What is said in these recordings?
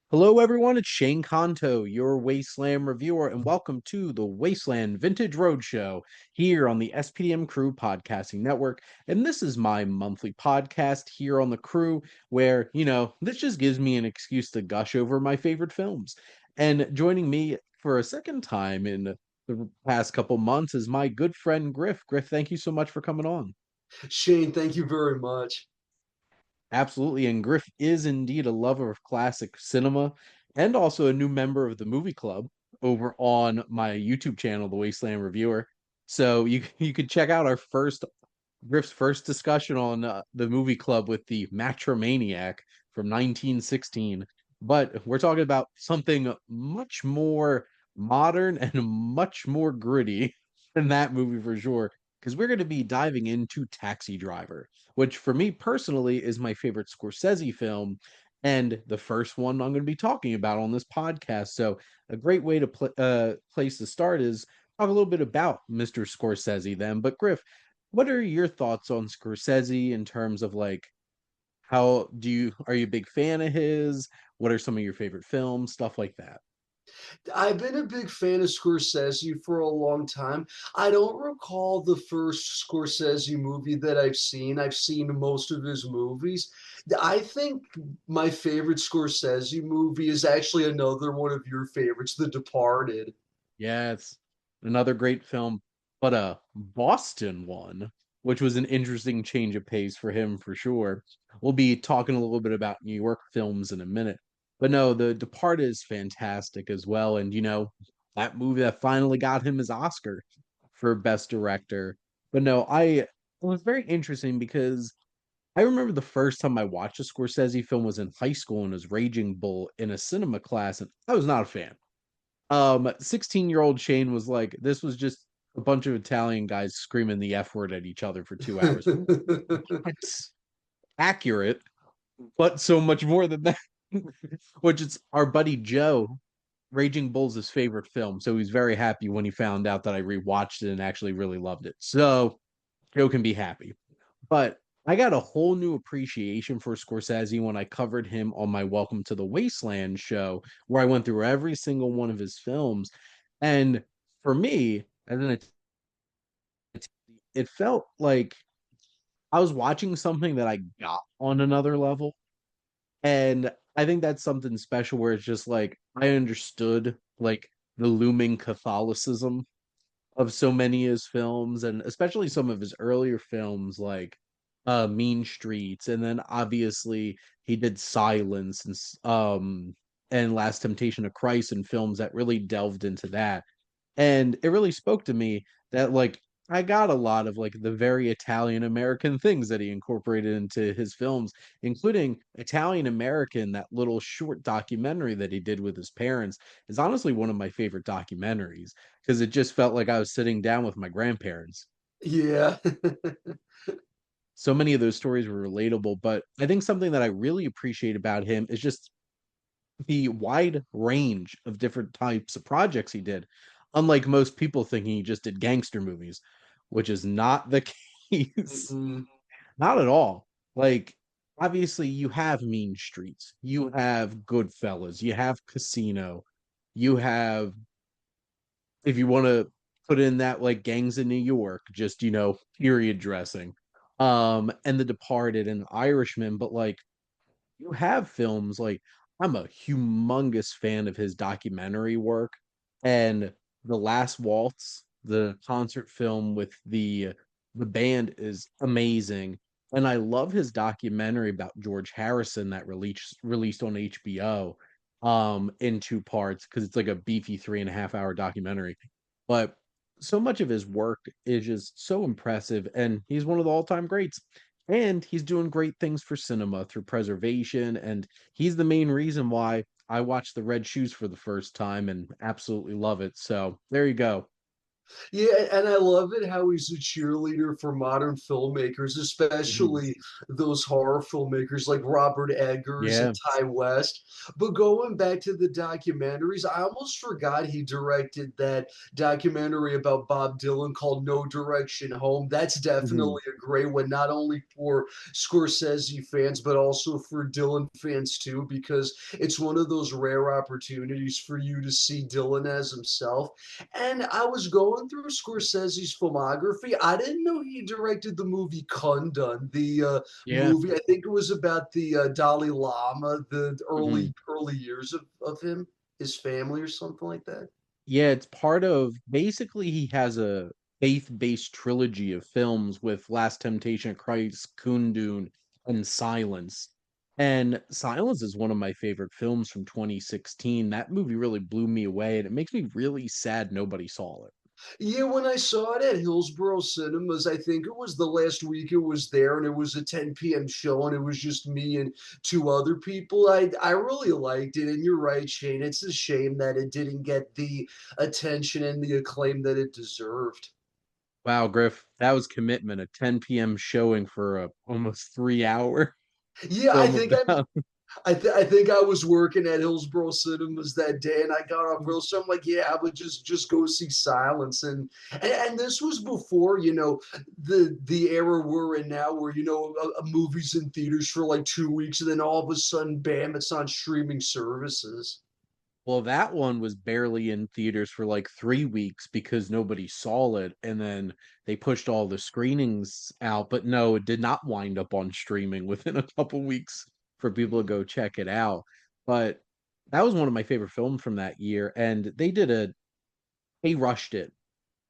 Hello, everyone. It's Shane Kanto, your Wasteland reviewer, and welcome to the Wasteland Vintage Roadshow here on the SPDM Crew Podcasting Network. And this is my monthly podcast here on the crew where, this just gives me an excuse to gush over my favorite films. And joining me for a second time in the past couple months is my good friend Griff. Griff, thank you so much for coming on. Shane, thank you very much. Absolutely. And Griff is indeed a lover of classic cinema and also a new member of the movie club over on my YouTube channel, The Wasteland Reviewer. So you could check out our first Griff's first discussion on the movie club with the Matrimaniac from 1916. But we're talking about something much more modern and much more gritty than that movie for sure. Because we're going to be diving into Taxi Driver, which for me personally is my favorite Scorsese film and the first one I'm going to be talking about on this podcast. So a great way to place to start is talk a little bit about Mr. Scorsese then. But Griff, what are your thoughts on Scorsese in terms of like how do you are you a big fan of his? What are some of your favorite films? Stuff like that. I've been a big fan of Scorsese for a long time. I don't recall the first Scorsese movie that I've seen. I've seen most of his movies. I think my favorite Scorsese movie is actually another one of your favorites, The Departed. Yeah, it's another great film, but a Boston one, which was an interesting change of pace for him for sure. We'll be talking a little bit about New York films in a minute. But no, The Departed is fantastic as well. And that movie that finally got him his Oscar for Best Director. But no, it was very interesting because I remember the first time I watched a Scorsese film was in high school and was Raging Bull in a cinema class, and I was not a fan. 16-year-old Shane was like, this was just a bunch of Italian guys screaming the F word at each other for 2 hours. It's accurate, but so much more than that. Which is our buddy Joe, Raging Bull's his favorite film. So he's very happy when he found out that I rewatched it and actually really loved it. So Joe can be happy. But I got a whole new appreciation for Scorsese when I covered him on my Welcome to the Wasteland show, where I went through every single one of his films. And for me, as an it felt like I was watching something that I got on another level. And I think that's something special where it's just like I understood like the looming Catholicism of so many of his films, and especially some of his earlier films like Mean Streets, and then obviously he did Silence and Last Temptation of Christ, and films that really delved into that. And it really spoke to me that like I got a lot of like the very Italian American things that he incorporated into his films, including Italian American, that little short documentary that he did with his parents is honestly one of my favorite documentaries because it just felt like I was sitting down with my grandparents. Yeah. So many of those stories were relatable, but I think something that I really appreciate about him is just the wide range of different types of projects he did. Unlike most people thinking he just did gangster movies, which is not the case. Mm-mm. Not at all. Like, obviously, you have Mean Streets, you have Goodfellas, you have Casino, you have, if you want to put in that, like Gangs in New York, just, period dressing, and The Departed and Irishman, but like, you have films like I'm a humongous fan of his documentary work and The Last Waltz, the concert film with the band is amazing. And I love his documentary about George Harrison that released on HBO in two parts because it's like a beefy 3.5 hour documentary. But so much of his work is just so impressive, and he's one of the all-time greats. And he's doing great things for cinema through preservation. And he's the main reason why I watched The Red Shoes for the first time and absolutely love it. So there you go. Yeah, and I love it how he's a cheerleader for modern filmmakers, Mhm. especially those horror filmmakers like Robert Eggers and Yeah. Ty West. But going back to the documentaries, I almost forgot he directed that documentary about Bob Dylan called No Direction Home. That's Mhm. definitely a great one, not only for Scorsese fans, but also for Dylan fans too, because it's one of those rare opportunities for you to see Dylan as himself. And I was going through Scorsese's filmography. I didn't know he directed the movie Kundun, the Yeah. movie. I think it was about the Dalai Lama, the Mhm. early years of him, his family, or something like that. Yeah, it's part of basically he has a faith-based trilogy of films with Last Temptation of Christ, Kundun, and Silence. And Silence is one of my favorite films from 2016. That movie really blew me away, and it makes me really sad nobody saw it. Yeah, when I saw it at Hillsborough Cinemas, I think it was the last week it was there, and it was a 10 p.m. show, and it was just me and two other people. I really liked it, and you're right, Shane. It's a shame that it didn't get the attention and the acclaim that it deserved. Wow, Griff, that was commitment, a 10 p.m. showing for a almost 3 hour Yeah, film about. I think I was working at Hillsborough Cinemas that day, and I got off real. So I'm like, yeah, I would just go see Silence, and this was before the era we're in now, where a movie's in theaters for like 2 weeks, and then all of a sudden, bam, it's on streaming services. Well, that one was barely in theaters for like 3 weeks because nobody saw it, and then they pushed all the screenings out. But no, it did not wind up on streaming within a couple weeks for people to go check it out. But that was one of my favorite films from that year, and they rushed it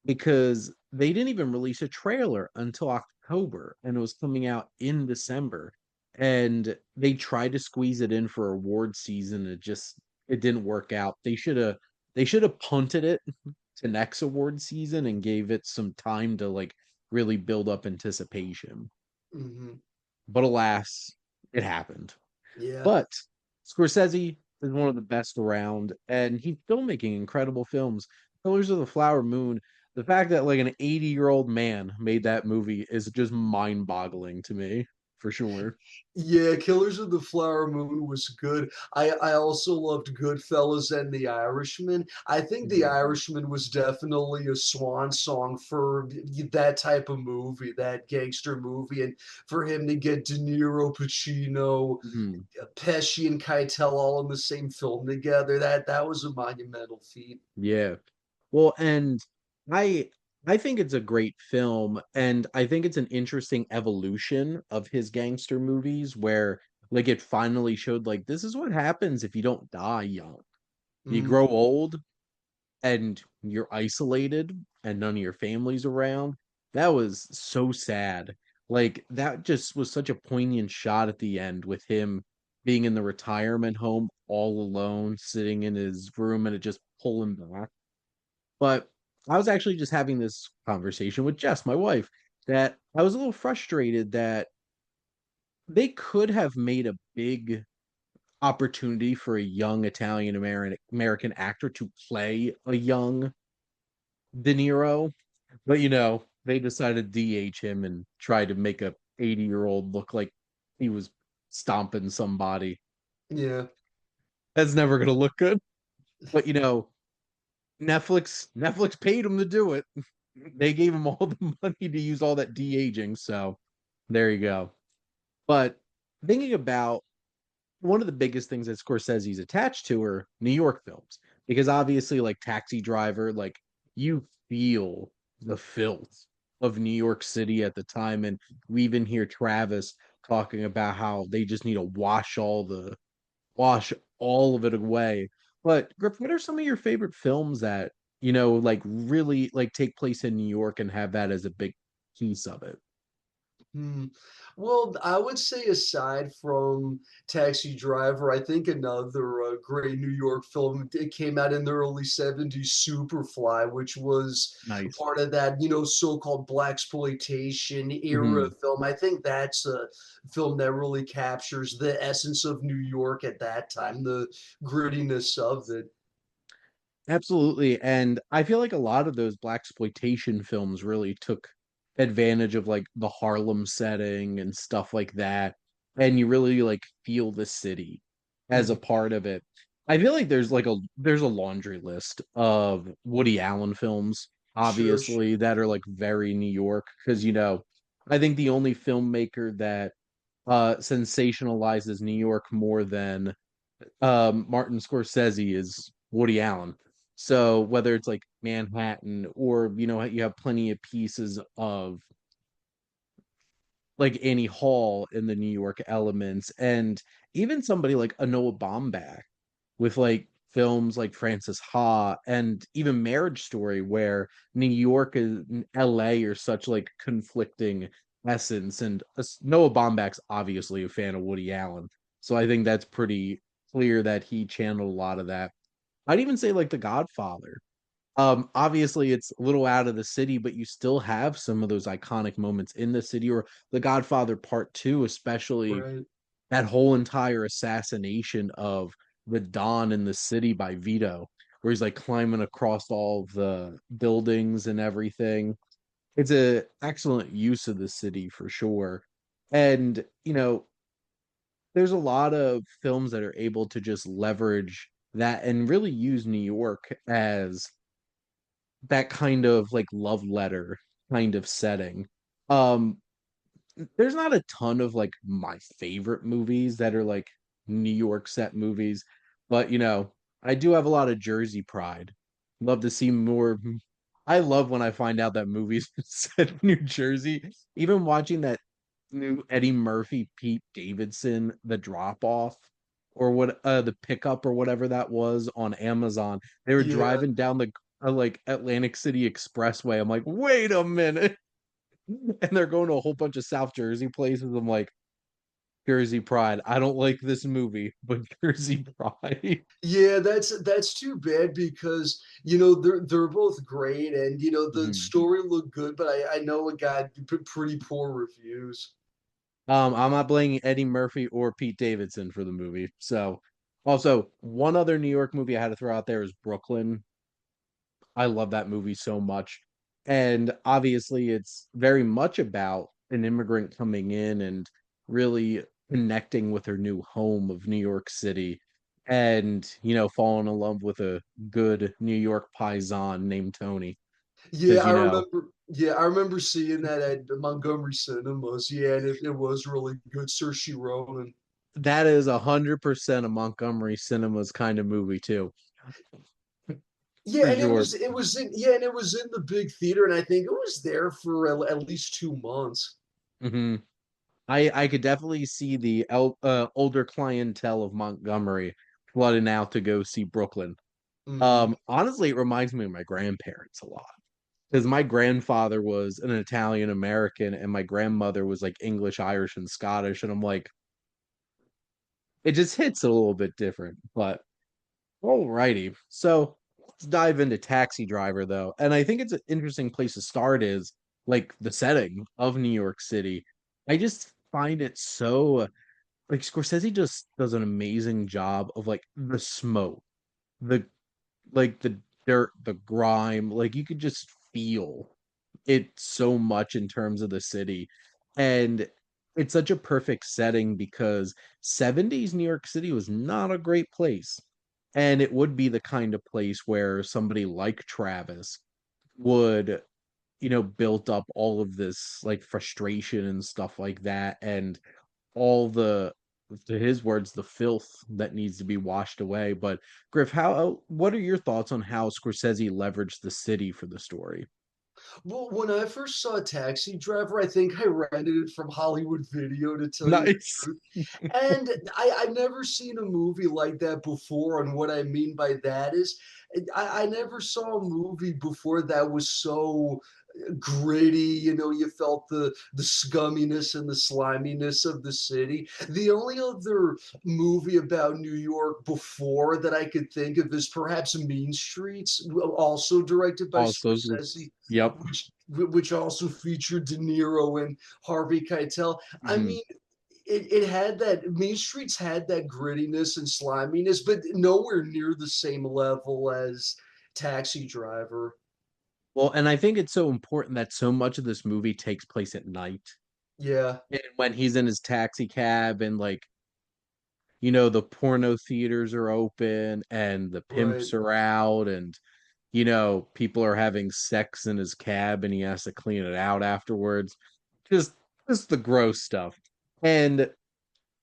because they didn't even release a trailer until October and it was coming out in December. And they tried to squeeze it in for award season. It didn't work out. They should have punted it to next award season and gave it some time to like really build up anticipation. Hmm. But alas, it happened. Yeah. But Scorsese is one of the best around, and he's still making incredible films. Killers of the Flower Moon, the fact that like an 80-year-old man made that movie is just mind-boggling to me, for sure. Yeah, Killers of the Flower Moon was good. I also loved Goodfellas and The Irishman. I think The Mhm. Irishman was definitely a swan song for that type of movie, that gangster movie, and for him to get De Niro, Pacino, Mhm. Pesci, and Keitel all in the same film together, that was a monumental feat. Yeah. Well, and I I think it's a great film, and I think it's an interesting evolution of his gangster movies where like it finally showed like this is what happens if you don't die young. You Mhm. grow old and you're isolated and none of your family's around. That was so sad. Like that just was such a poignant shot at the end with him being in the retirement home all alone, sitting in his room and it just pull him back. But I was actually just having this conversation with Jess, my wife, that I was a little frustrated that they could have made a big opportunity for a young Italian American actor to play a young De Niro, but they decided to DH him and try to make a 80-year-old look like he was stomping somebody. Yeah. That's never gonna look good. But Netflix paid him to do it. They gave him all the money to use all that de-aging, so there you go. But thinking about one of the biggest things that Scorsese's attached to are New York films because obviously like Taxi Driver, like you feel the filth of New York City at the time, and we even hear Travis talking about how they just need to wash all of it away. But Griff, what are some of your favorite films that like really like take place in New York and have that as a big piece of it? Hmm. Well, I would say aside from Taxi Driver, I think another great New York film, it came out in the early 70s, Superfly, which was Nice. part of that, so-called blaxploitation era Hmm. film. I think that's a film that really captures the essence of New York at that time, the grittiness of it. Absolutely. And I feel like a lot of those black exploitation films really took advantage of like the Harlem setting and stuff like that. And you really like feel the city as a Mhm. part of it. I feel like there's a laundry list of Woody Allen films, Sure, obviously, that are like very New York. Because, I think the only filmmaker that sensationalizes New York more than Martin Scorsese is Woody Allen. So whether it's like Manhattan or you have plenty of pieces of like Annie Hall in the New York elements, and even somebody like a Noah Baumbach with like films like Francis Ha and even Marriage Story, where New York and LA are such like conflicting essence. And Noah Baumbach's obviously a fan of Woody Allen, so I think that's pretty clear that he channeled a lot of that. I'd even say like The Godfather. Obviously it's a little out of the city, but you still have some of those iconic moments in the city, or The Godfather Part Two, especially right. that whole entire assassination of the Don in the city by Vito, where he's like climbing across all of the buildings and everything. It's a excellent use of the city for sure. And, there's a lot of films that are able to just leverage that and really use New York as that kind of like love letter kind of setting. Um, there's not a ton of like my favorite movies that are like New York set movies, but I do have a lot of Jersey pride. Love to see more. I love when I find out that movies set in New Jersey. Even watching that new Eddie Murphy, Pete Davidson, The Drop Off, or what the pickup or whatever that was on Amazon. They were Yeah. driving down the like Atlantic City Expressway. I'm like, wait a minute. And they're going to a whole bunch of South Jersey places. I'm like, Jersey Pride. I don't like this movie, but Jersey Pride. Yeah, that's too bad because they're both great and the Mhm. story looked good, but I know it got pretty poor reviews. I'm not blaming Eddie Murphy or Pete Davidson for the movie. So, also, one other New York movie I had to throw out there is Brooklyn. I love that movie so much. And obviously, it's very much about an immigrant coming in and really connecting with her new home of New York City and, falling in love with a good New York paisan named Tony. Yeah, Because, I remember seeing that at Montgomery Cinemas. Yeah, and it was really good, Saoirse Ronan. that is 100% a Montgomery Cinemas kind of movie, too, Yeah, for and sure. and it was in the big theater, and I think it was there for at least 2 months. hmm I could definitely see the older clientele of Montgomery flooding out to go see Brooklyn. Hmm. Honestly, it reminds me of my grandparents a lot because my grandfather was an Italian American and my grandmother was like English, Irish, and Scottish, and I'm like, it just hits a little bit different. But alrighty, so let's dive into Taxi Driver though, and I think it's an interesting place to start is like the setting of New York City. I just find it so like Scorsese just does an amazing job of like the smoke, the the dirt, the grime, like you could just feel it so much in terms of the city. And it's such a perfect setting because 70s New York City was not a great place. And it would be the kind of place where somebody like Travis would, built up all of this like frustration and stuff like that. And all the to his words the filth that needs to be washed away. But Griff, how what are your thoughts on how Scorsese leveraged the city for the story? Well, when I first saw Taxi Driver, I think I rented it from Hollywood Video to tell you the Nice. truth. And I've never seen a movie like that before. And what I mean by that is, I never saw a movie before that was so gritty. You felt the scumminess and the sliminess of the city. The only other movie about New York before that I could think of is perhaps Mean Streets, also directed by Also, Scorsese, yep. which also featured De Niro and Harvey Keitel. I Mhm. mean, it had that Mean Streets had that grittiness and sliminess, but nowhere near the same level as Taxi Driver. Well, and I think it's so important that so much of this movie takes place at night. Yeah, And when he's in his taxi cab and like, the porno theaters are open and the right. pimps are out and people are having sex in his cab and he has to clean it out afterwards. Just just the gross stuff. And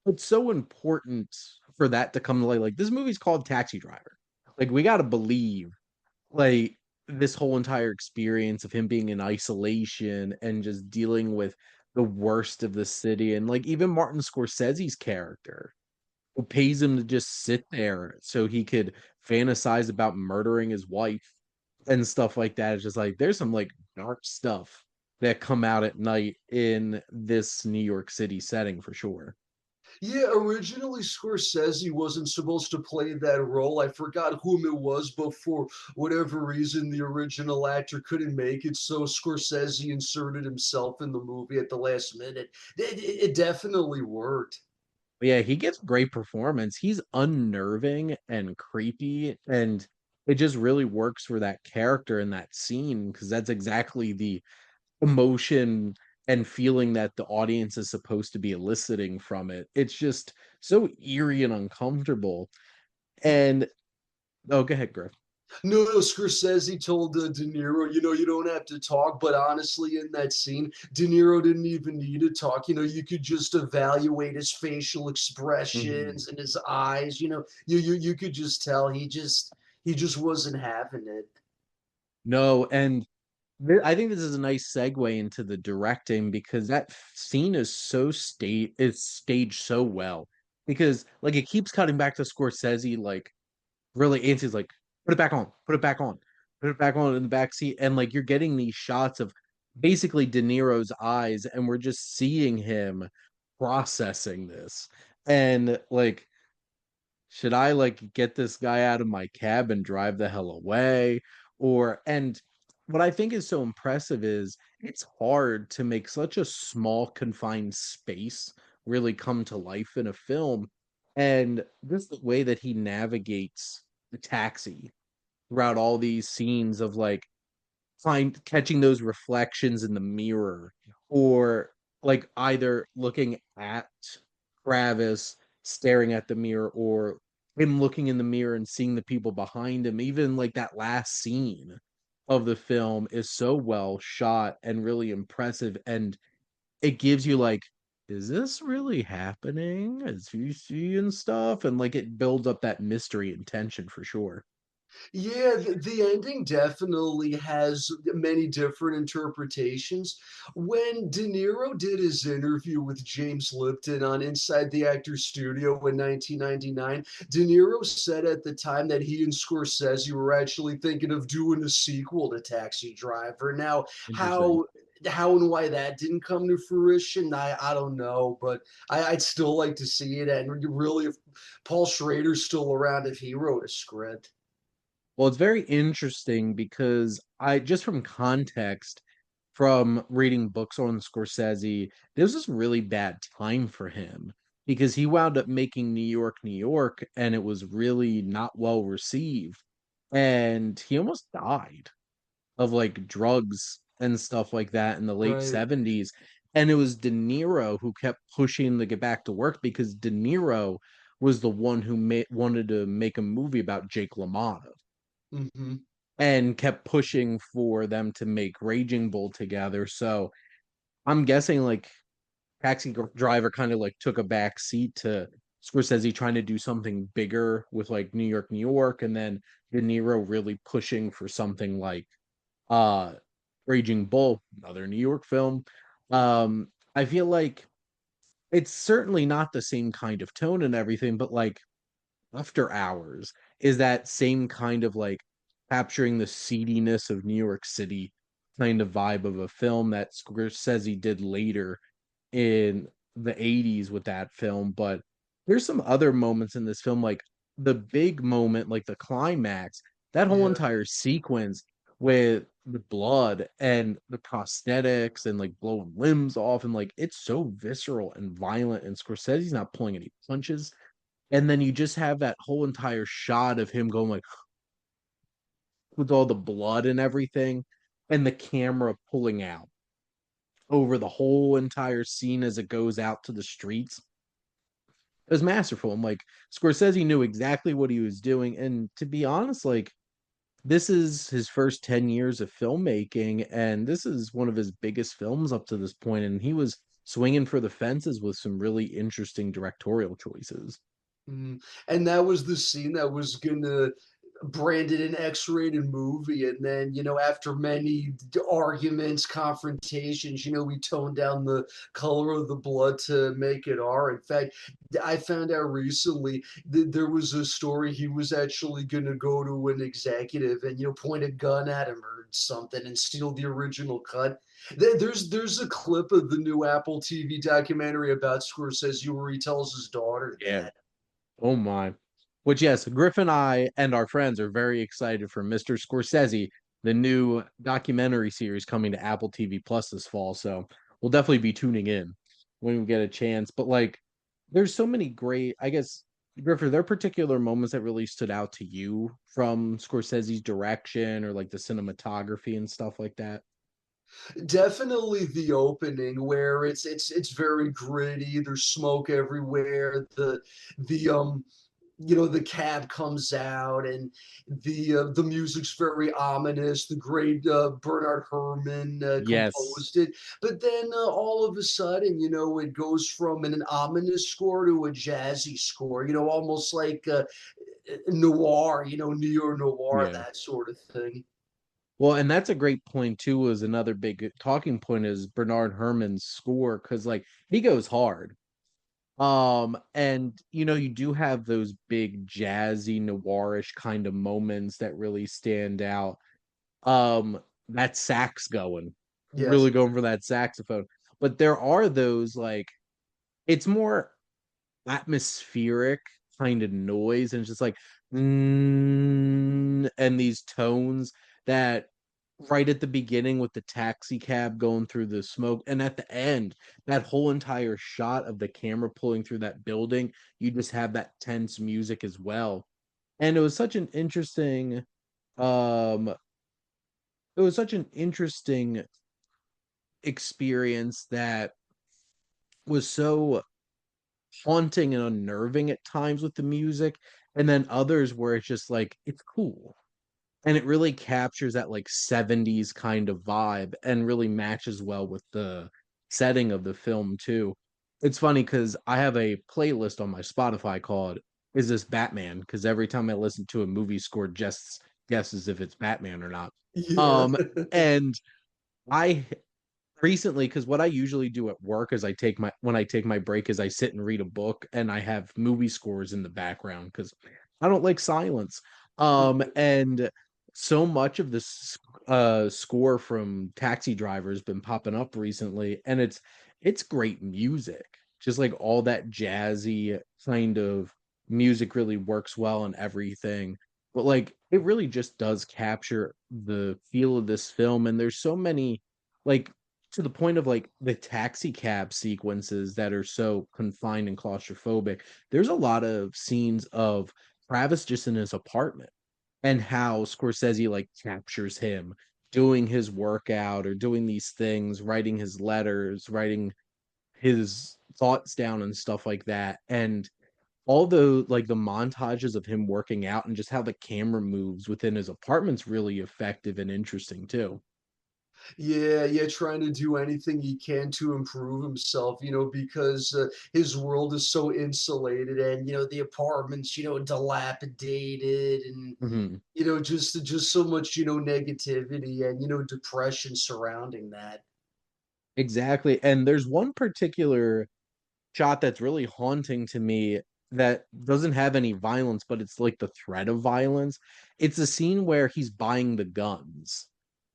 it's so important for that to come to light. Like this movie's called Taxi Driver. Like we got to believe like this whole entire experience of him being in isolation and just dealing with the worst of the city and like even Martin Scorsese's character who pays him to just sit there so he could fantasize about murdering his wife and stuff like that. It's just like there's some like dark stuff that come out at night in this New York City setting for sure. Yeah, originally Scorsese wasn't supposed to play that role. I forgot whom it was, but for whatever reason, the original actor couldn't make it, so Scorsese inserted himself in the movie at the last minute. It definitely worked. But yeah, he gives great performance. He's unnerving and creepy, and it just really works for that character in that scene because that's exactly the emotion and feeling that the audience is supposed to be eliciting from it. It's just so eerie and uncomfortable. And oh, go ahead, Griff. No, Scorsese told De Niro, you don't have to talk. But honestly, in that scene, De Niro didn't even need to talk. You could just evaluate his facial Mhm. expressions and his eyes. You could just tell he just wasn't having it. No, and I think this is a nice segue into the directing because that scene is it's staged so well because like it keeps cutting back to Scorsese like really antsy like put it back on, put it back on, put it back on in the back seat and like you're getting these shots of basically De Niro's eyes and we're just seeing him processing this and like should I like get this guy out of my cab and drive the hell away? And what I think is so impressive is it's hard to make such a small, confined space really come to life in a film. And just the way that he navigates the taxi throughout all these scenes of like catching those reflections in the mirror or like either looking at Travis staring at the mirror or him looking in the mirror and seeing the people behind him even like that last scene of the film is so well shot and really impressive and it gives you like is this really happening is he seeing stuff and like it builds up that mystery and tension for sure. Yeah, the ending definitely has many different interpretations. When De Niro did his interview with James Lipton on Inside the Actors Studio in 1999, De Niro said at the time that he and Scorsese were actually thinking of doing a sequel to Taxi Driver. Now, Interesting. how and why that didn't come to fruition, I don't know, but I'd still like to see it. And really, if Paul Schrader's still around, if he wrote a script. Well, it's very interesting because I just from context, from reading books on Scorsese, this was a really bad time for him because he wound up making New York, New York, and it was really not well received. And he almost died of like drugs and stuff like that in the late Right. 70s. And it was De Niro who kept pushing to get back to work because De Niro was the one who wanted to make a movie about Jake LaMotta Mhm. and kept pushing for them to make Raging Bull together. So I'm guessing like Driver kind of like took a back seat to Scorsese trying to do something bigger with like New York, New York, and then De Niro really pushing for something like uh Raging Bull, another New York film. I feel like it's certainly not the same kind of tone and everything, but like after Hours is that same kind of like capturing the seediness of New York City kind of vibe of a film that Scorsese did later in the 80s with that film. But there's some other moments in this film, like the big moment, like the climax, that whole Yeah. entire sequence with the blood and the prosthetics and like blowing limbs off and like it's so visceral and violent and Scorsese's not pulling any punches and then you just have that whole entire shot of him going like with all the blood and everything, and the camera pulling out over the whole entire scene as it goes out to the streets. It was masterful. I'm like, Scorsese knew exactly what he was doing. And to be honest, like, this is his first 10 years of filmmaking, and this is one of his biggest films up to this point, and he was swinging for the fences with some really interesting directorial choices. Mhm, and that was the scene that was gonna brand it an X-rated movie, and then, after many arguments, confrontations, we toned down the color of the blood to make it R. In fact, I found out recently that there was a story he was actually gonna go to an executive and, point a gun at him or something and steal the original cut. There's a clip of the new Apple TV documentary about Scorsese where he tells his daughter Yeah. that. Oh my. Which, yes, Griff and I and our friends are very excited for Mr. Scorsese, the new documentary series coming to Apple TV Plus this fall. So we'll definitely be tuning in when we get a chance. But like, there's so many great, I guess, Griff, are there particular moments that really stood out to you from Scorsese's direction or like the cinematography and stuff like that? Definitely the opening where it's very gritty. There's smoke everywhere. The cab comes out and the music's very ominous. The great Bernard Herrmann Yes. composed it, but then all of a sudden, it goes from an ominous score to a jazzy score. Almost like noir. Neo noir, Yeah. that sort of thing. Well, and that's a great point too, was another big talking point is Bernard Herrmann's score, because like he goes hard. And you do have those big jazzy noirish kind of moments that really stand out. That sax going, Yes. really going for that saxophone. But there are those like it's more atmospheric kind of noise, and it's just like and these tones that right at the beginning with the taxi cab going through the smoke, and at the end that whole entire shot of the camera pulling through that building, you just have that tense music as well. And um it was such an interesting experience that was so haunting and unnerving at times with the music, and then others where it's just like it's cool. And it really captures that like 70s kind of vibe and really matches well with the setting of the film too. It's funny because I have a playlist on my Spotify called Is This Batman? Because every time I listen to a movie score, just guesses if it's Batman or not. Yeah. Um, and I recently, because what I usually do at work is I take my break is I sit and read a book, and I have movie scores in the background because I don't like silence. And so much of this score from Taxi Driver has been popping up recently, and it's great music. Just like all that jazzy kind of music really works well and everything. But like it really just does capture the feel of this film, and there's so many like to the point of like the taxi cab sequences that are so confined and claustrophobic. There's a lot of scenes of Travis just in his apartment and how Scorsese like captures him doing his workout or doing these things, writing his letters, writing his thoughts down and stuff like that. And all the like the montages of him working out and just how the camera moves within his apartment's really effective and interesting too. Yeah, yeah, trying to do anything he can to improve himself, because his world is so insulated and, the apartment's, dilapidated and, Mhm. just so much, negativity and, depression surrounding that. Exactly. And there's one particular shot that's really haunting to me that doesn't have any violence, but it's like the threat of violence. It's a scene where he's buying the guns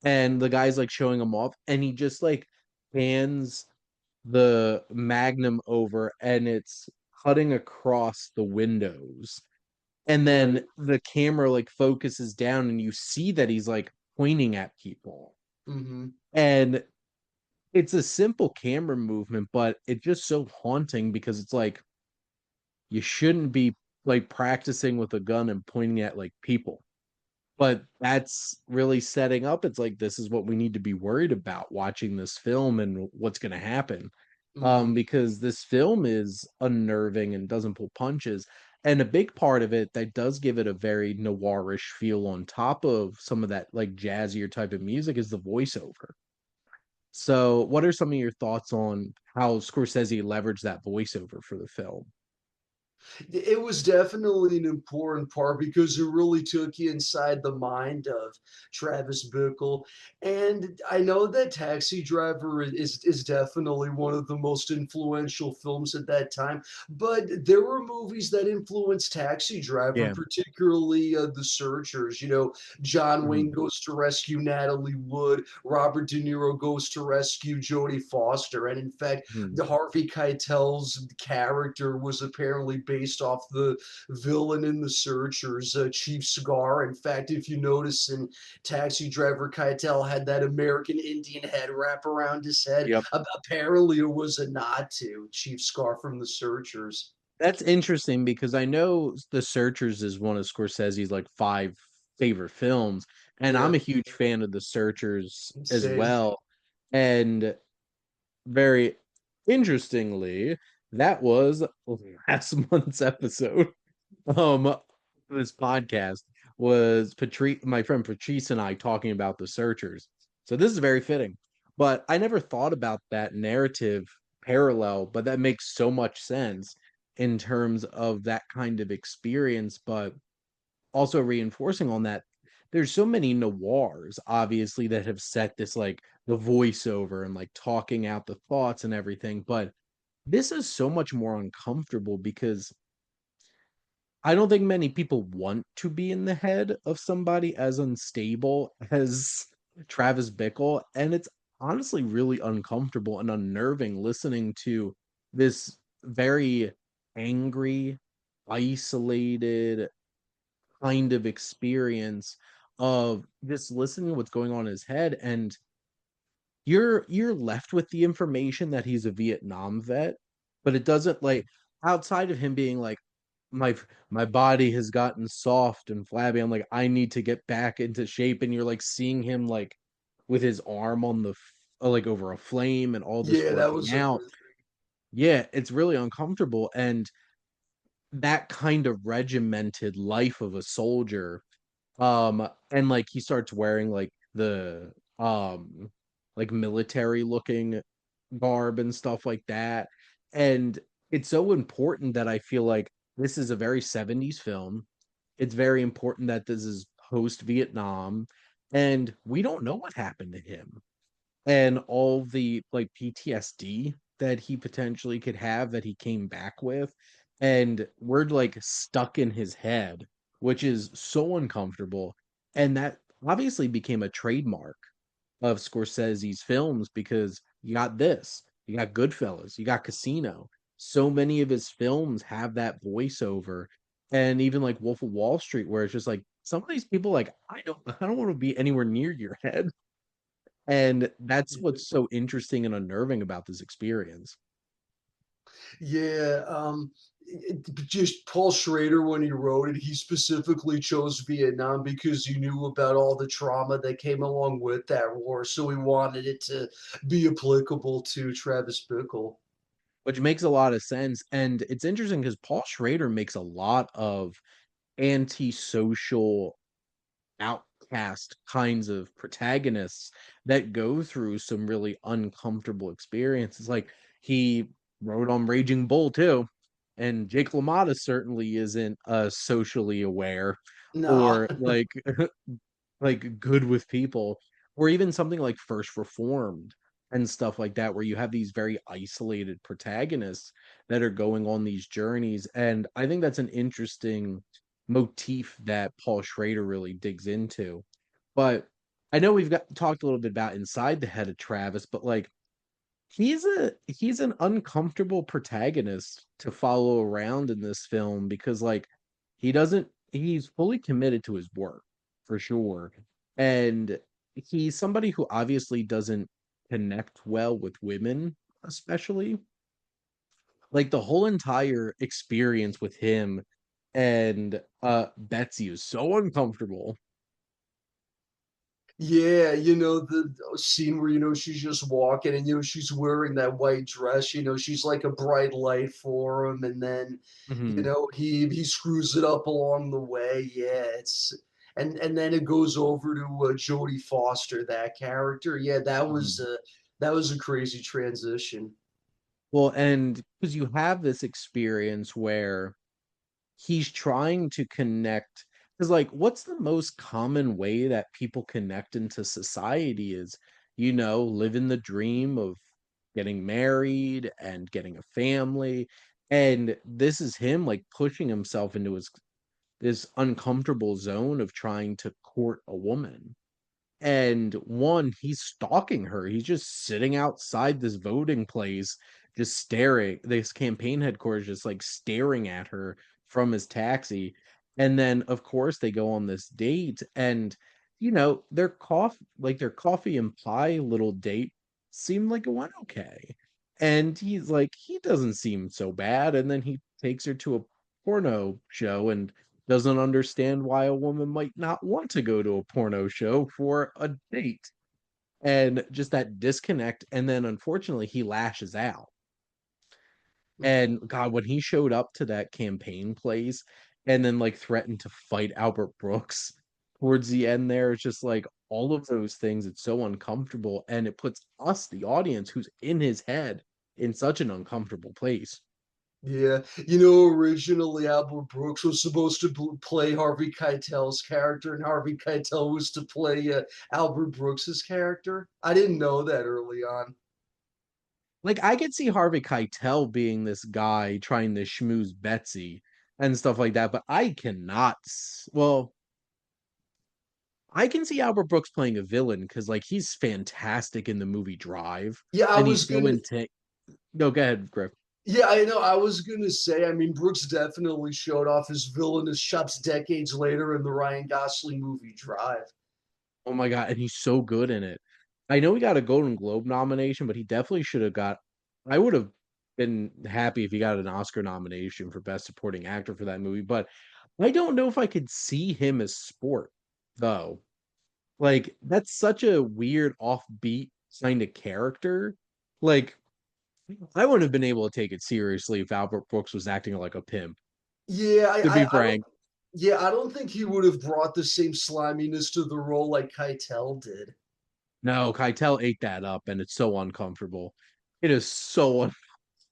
and the guy's like showing him off, and he just like hands the magnum over and it's cutting across the windows. And Right. then the camera like focuses down and you see that he's like pointing at people. Hmm. And it's a simple camera movement, but it's just so haunting because it's like you shouldn't be like practicing with a gun and pointing at like people. but that's really setting up. It's like this is what we need to be worried about watching this film and what's going to happen. Mhm. Because this film is unnerving and doesn't pull punches. And a big part of it that does give it a very noirish feel on top of some of that like jazzier type of music is the voiceover. So, what are some of your thoughts on how Scorsese leveraged that voiceover for the film? It was definitely an important part because it really took you inside the mind of Travis Bickle. And I know that Taxi Driver is definitely one of the most influential films at that time, but there were movies that influenced Taxi Driver, Yeah. particularly The Searchers. You know, John Mhm. Wayne goes to rescue Natalie Wood, Robert De Niro goes to rescue Jodie Foster. And in fact, Mhm. the Harvey Keitel's character was apparently based off the villain in The Searchers, Chief Scar. In fact, if you notice in Taxi Driver, Keitel had that American Indian head wrap around his head. Yep. Apparently, it was a nod to Chief Scar from The Searchers. That's interesting because I know The Searchers is one of Scorsese's like five favorite films, and I'm Yeah, a huge fan of The Searchers as same. well. And very interestingly, that was last month's episode. Um, this podcast was Patrice, my friend Patrice and I talking about The Searchers. So this is very fitting. But I never thought about that narrative parallel, but that makes so much sense in terms of that kind of experience. But also reinforcing on that, there's so many noirs, obviously, that have set this like the voiceover and like talking out the thoughts and everything. But this is so much more uncomfortable because I don't think many people want to be in the head of somebody as unstable as Travis Bickle, and it's honestly really uncomfortable and unnerving listening to this very angry, isolated kind of experience of just listening to what's going on in his head, and you're left with the information that he's a Vietnam vet, but it doesn't like outside of him being like my my body has gotten soft and flabby. I'm like, I need to get back into shape. And you're like seeing him like with his arm on the like over a flame and all this Yeah, that working was out. horrific. Yeah, it's really uncomfortable. And that kind of regimented life of a soldier and like he starts wearing like military looking garb and stuff like that. And it's so important that I feel like this is a very 70s film. It's very important that this is post Vietnam and we don't know what happened to him and all the like PTSD that he potentially could have that he came back with. And we're like stuck in his head, which is so uncomfortable. And that obviously became a trademark of Scorsese's films because you got this, you got Goodfellas, you got Casino. So many of his films have that voiceover. And even like Wolf of Wall Street, where it's just like some of these people, like, I don't want to be anywhere near your head. And that's what's so interesting and unnerving about this experience. Yeah, just Paul Schrader, when he wrote it, he specifically chose Vietnam because he knew about all the trauma that came along with that war. So he wanted it to be applicable to Travis Bickle. Which makes a lot of sense. And it's interesting because Paul Schrader makes a lot of antisocial outcast kinds of protagonists that go through some really uncomfortable experiences. Like he wrote on Raging Bull too. And Jake LaMotta certainly isn't socially aware Nah. or like good with people, or even something like First Reformed and stuff like that, where you have these very isolated protagonists that are going on these journeys. And I think that's an interesting motif that Paul Schrader really digs into. But I know we've got talked a little bit about inside the head of Travis, but like he's an uncomfortable protagonist to follow around in this film because like he's fully committed to his work for sure. And he's somebody who obviously doesn't connect well with women, especially. Like the whole entire experience with him and Betsy is so uncomfortable Yeah, the scene where, she's just walking and, she's wearing that white dress, she's like a bright light for him. And then, Hmm. he screws it up along the way. Yeah, and then it goes over to Jodie Foster, that character. Yeah, that was a crazy transition. Well, and because you have this experience where he's trying to connect, because like what's the most common way that people connect into society is, living the dream of getting married and getting a family. And this is him like pushing himself into his this uncomfortable zone of trying to court a woman. And one, he's stalking her. He's just sitting outside this voting place, just staring, this campaign headquarters, just like staring at her from his taxi. And then, of course, they go on this date, and their coffee and pie little date seemed like it went okay. And he's like, he doesn't seem so bad. And then he takes her to a porno show and doesn't understand why a woman might not want to go to a porno show for a date, and just that disconnect. And then unfortunately he lashes out. Mhm. And god, when he showed up to that campaign place and then like threatened to fight Albert Brooks towards the end, there it's just like all of those things, it's so uncomfortable, and it puts us, the audience, who's in his head, in such an uncomfortable place. Yeah, originally Albert Brooks was supposed to play Harvey Keitel's character, and Harvey Keitel was to play Albert Brooks's character. I didn't know that early on. Like I could see Harvey Keitel being this guy trying to schmooze Betsy and stuff like that, but well, I can see Albert Brooks playing a villain because like he's fantastic in the movie Drive, Yeah, I and he's was so gonna. into. No, go ahead, Griff. Yeah, I know. I was gonna say. I mean, Brooks definitely showed off his villainous chops decades later in the Ryan Gosling movie Drive. Oh my god, and he's so good in it. I know he got a Golden Globe nomination, but he definitely should have got. I would have been happy if he got an Oscar nomination for Best Supporting Actor for that movie, but I don't know if I could see him as Sport though. Like that's such a weird offbeat kind of character. Like I wouldn't have been able to take it seriously if Albert Brooks was acting like a pimp, Yeah, to be I don't. frank. Yeah, I don't think he would have brought the same sliminess to the role like Keitel did. No, Keitel ate that up and it's so uncomfortable. It is so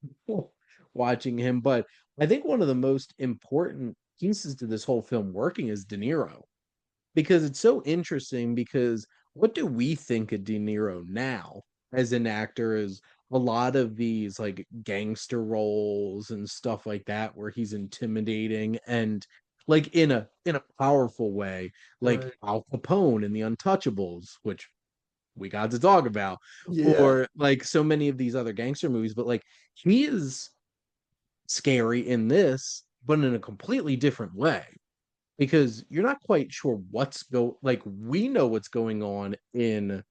uncomfortable watching him. But I think one of the most important pieces to this whole film working is De Niro, because it's so interesting, because what do we think of De Niro now as an actor is a lot of these like gangster roles and stuff like that where he's intimidating and like in a powerful way, like Right. Al Capone in The Untouchables, which we got to talk about, Yeah. or like so many of these other gangster movies. But like he is scary in this, but in a completely different way, because you're not quite sure like we know what's going on in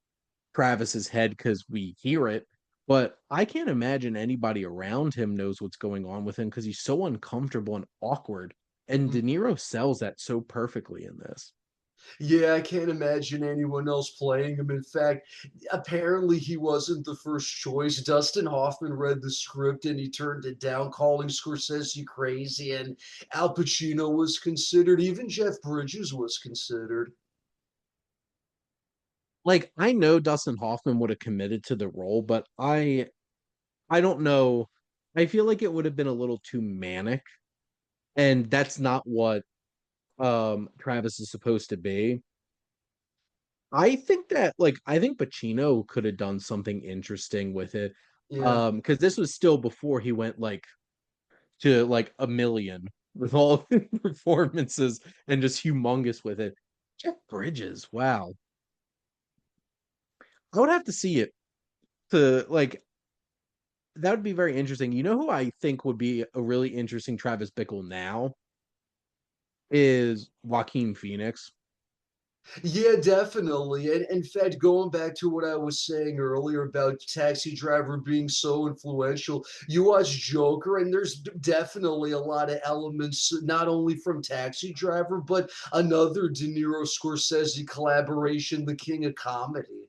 Travis's head because we hear it, but I can't imagine anybody around him knows what's going on with him because he's so uncomfortable and awkward. And De Niro sells that so perfectly in this. Yeah, I can't imagine anyone else playing him. In fact, apparently he wasn't the first choice. Dustin Hoffman read the script and he turned it down, calling Scorsese crazy. And Al Pacino was considered. Even Jeff Bridges was considered. Like I know Dustin Hoffman would have committed to the role, but I don't know. I feel like it would have been a little too manic, and that's not what Travis is supposed to be. I think Pacino could have done something interesting with it. Yeah. Because this was still before he went like to like a million with all performances and just humongous with it. Jeff Bridges, wow. I would have to see it to like that would be very interesting. You know who I think would be a really interesting Travis Bickle now is Joaquin Phoenix. Yeah, definitely. And in fact, going back to what I was saying earlier about Taxi Driver being so influential, you watch Joker, and there's definitely a lot of elements, not only from Taxi Driver, but another De Niro Scorsese collaboration, The King of Comedy.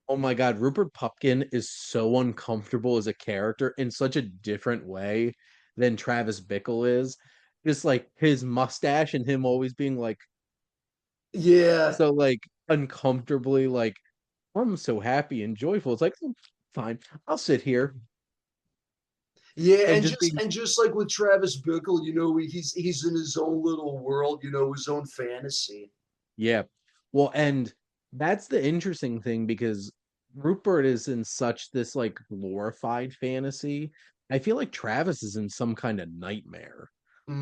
Oh my God, Rupert Pupkin is so uncomfortable as a character in such a different way than Travis Bickle is. Just like his mustache and him always being like Yeah. so like uncomfortably like I'm so happy and joyful. It's like "Mm, fine, I'll sit here Yeah, and and just just being and just like with Travis Bickle, he's in his own little world, his own fantasy. yeah. Well, and that's the interesting thing because Rupert is in such this like glorified fantasy. I feel like Travis is in some kind of nightmare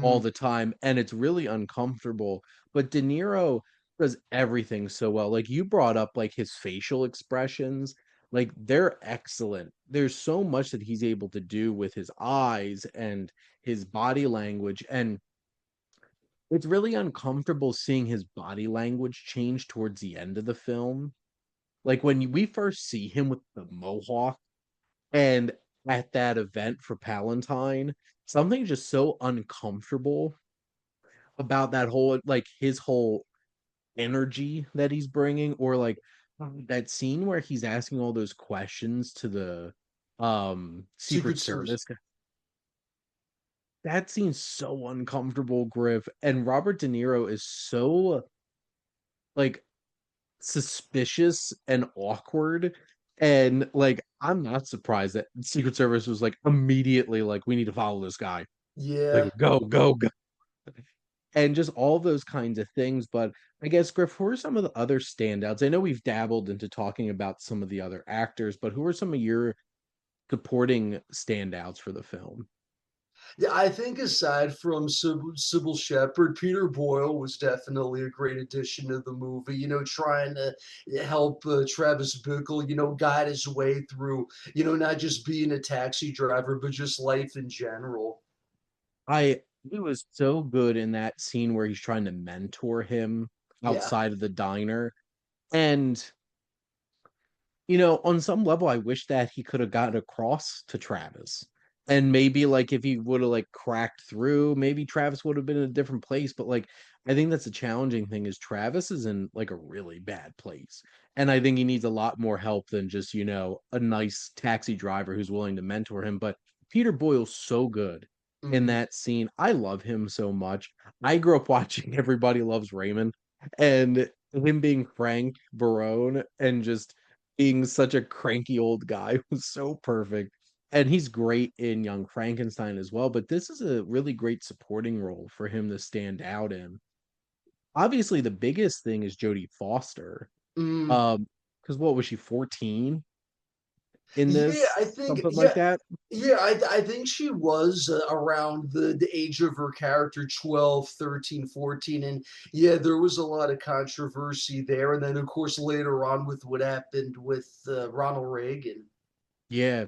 all Mm, the time, and it's really uncomfortable. But De Niro does everything so well. Like you brought up like his facial expressions, like they're excellent. There's so much that he's able to do with his eyes and his body language, and it's really uncomfortable seeing his body language change towards the end of the film. Like when we first see him with the mohawk and at that event for Palantine, something just so uncomfortable about that whole like his whole energy that he's bringing, or like that scene where he's asking all those questions to the Secret Secret Service. Service guy. That scene's so uncomfortable, Griff. And Robert De Niro is so like suspicious and awkward. And like, I'm not surprised that Secret Service was like immediately like, we need to follow this guy. Like, Yeah. go, go, go. And just all those kinds of things. But I guess, Griff, who are some of the other standouts? I know we've dabbled into talking about some of the other actors, but who are some of your supporting standouts for the film? Yeah, I think aside from Sybil Shepherd, Peter Boyle was definitely a great addition to the movie. Trying to help Travis Bickle, guide his way through, not just being a taxi driver, but just life in general. I He was so good in that scene where he's trying to mentor him Yeah. outside of the diner. And on some level, I wish that he could have gotten across to Travis. And maybe like if he would have like cracked through, maybe Travis would have been in a different place. But like I think that's a challenging thing is Travis is in like a really bad place. And I think he needs a lot more help than just, a nice taxi driver who's willing to mentor him. But Peter Boyle's so good in Mhm. that scene. I love him so much. I grew up watching Everybody Loves Raymond and him being Frank Barone and just being such a cranky old guy was so perfect. And he's great in Young Frankenstein as well, but this is a really great supporting role for him to stand out in. Obviously, the biggest thing is Jodie Foster. Mm. Um, because what was she, 14 in Yeah, this? I think Something like yeah, that? yeah, I think she was around the age of her character 12, 13, 14, and yeah, there was a lot of controversy there, and then of course later on with what happened with Ronald Reagan. Yeah.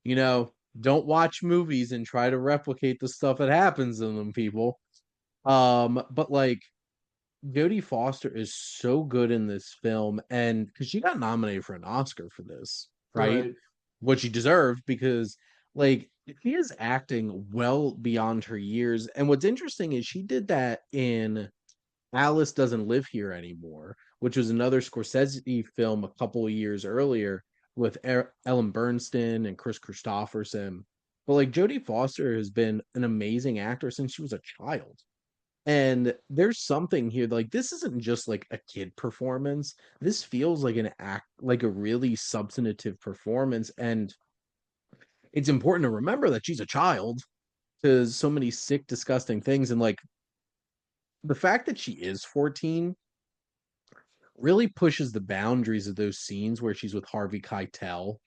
Don't watch movies and try to replicate the stuff that happens in them, people. But like Jodie Foster is so good in this film, and because she got nominated for an Oscar for this, right? Right. What she deserved, because like she is acting well beyond her years. And what's interesting is she did that in Alice Doesn't Live Here Anymore, which was another Scorsese film a couple of years earlier with Ellen Bernstein and Chris Christopherson. But like Jodie Foster has been an amazing actor since she was a child. And there's something here, like this isn't just like a kid performance. This feels like an act, like a really substantive performance. And it's important to remember that she's a child because so many sick, disgusting things. And like the fact that she is 14 really pushes the boundaries of those scenes where she's with Harvey Keitel.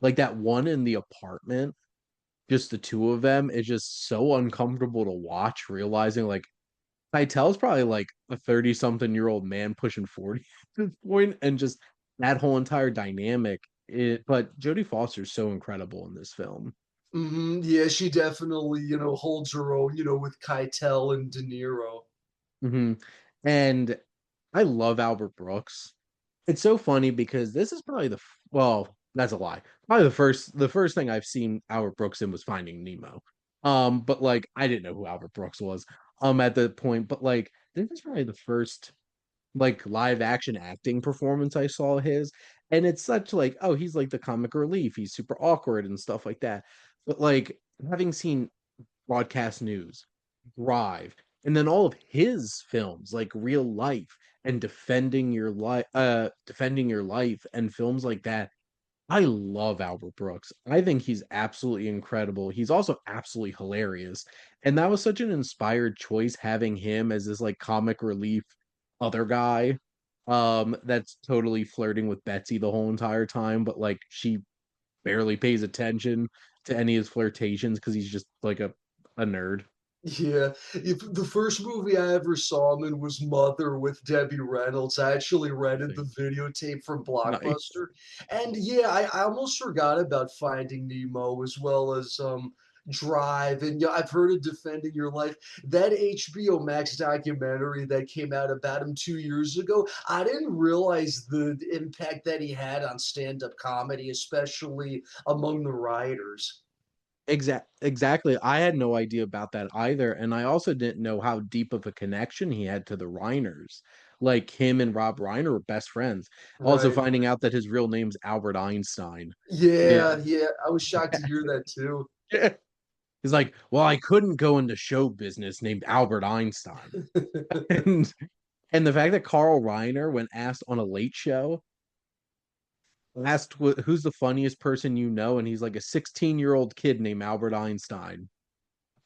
Like that one in the apartment, just the two of them, is just so uncomfortable to watch, realizing like Keitel's probably like a 30 something year old man pushing 40 at this point, and just that whole entire dynamic. But Jodie Foster's so incredible in this film. Yeah, she definitely, holds her own, with Keitel and De Niro. hmm And I love Albert Brooks. It's so funny because this is probably well, that's a lie. Probably the first thing I've seen Albert Brooks in was Finding Nemo. But like I didn't know who Albert Brooks was at the point, but like this is probably the first like live action acting performance I saw his. And it's such like, oh, he's like the comic relief. He's super awkward and stuff like that. But like having seen broadcast news, Drive, and then all of his films like Real Life and Defending Your Life and films like that. I love Albert Brooks. I think he's absolutely incredible. He's also absolutely hilarious. And that was such an inspired choice having him as this like comic relief other guy that's totally flirting with Betsy the whole entire time, but like she barely pays attention to any of his flirtations because he's just like a nerd. Yeah, if the first movie I ever saw him in was Mother with Debbie Reynolds. I actually rented the Same. videotape from Nice. Blockbuster. And yeah, I almost forgot about Finding Nemo as well as Drive. And yeah, I've heard of Defending Your Life. That HBO Max documentary that came out about him 2 years ago, I didn't realize the impact that he had on stand-up comedy, especially among the writers. Exactly. I had no idea about that either, and I also didn't know how deep of a connection he had to the Reiners. Like him and Rob Reiner were best friends. Also Right. finding out that his real name's Albert Einstein. Yeah. Yeah, yeah. I was shocked to hear that too. He's like, well, I couldn't go into show business named Albert Einstein. And and the fact that Carl Reiner, when asked on a late show, asked who's the funniest person you know, and he's like a 16-year-old kid named Albert Einstein.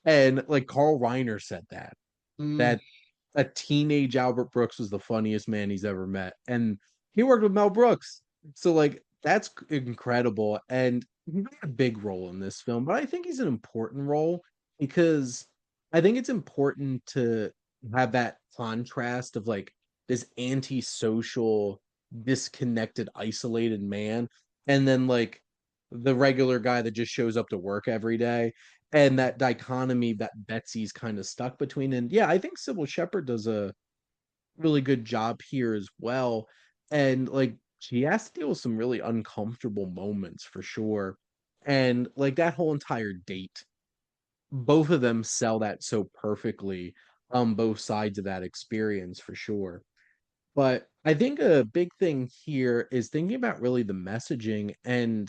And like Carl Reiner said Mm, that a teenage Albert Brooks was the funniest man he's ever met. And he worked with Mel Brooks. So like that's incredible. And he had a big role in this film, but I think he's an important role because I think it's important to have that contrast of like this antisocial, disconnected, isolated man, and then like the regular guy that just shows up to work every day and that dichotomy that Betsy's kind of stuck between. And yeah, I think Sybil Shepherd does a really good job here as well. And like she has to deal with some really uncomfortable moments for sure. And like that whole entire date, both of them sell that so perfectly on both sides of that experience for sure. But I think a big thing here is thinking about really the messaging and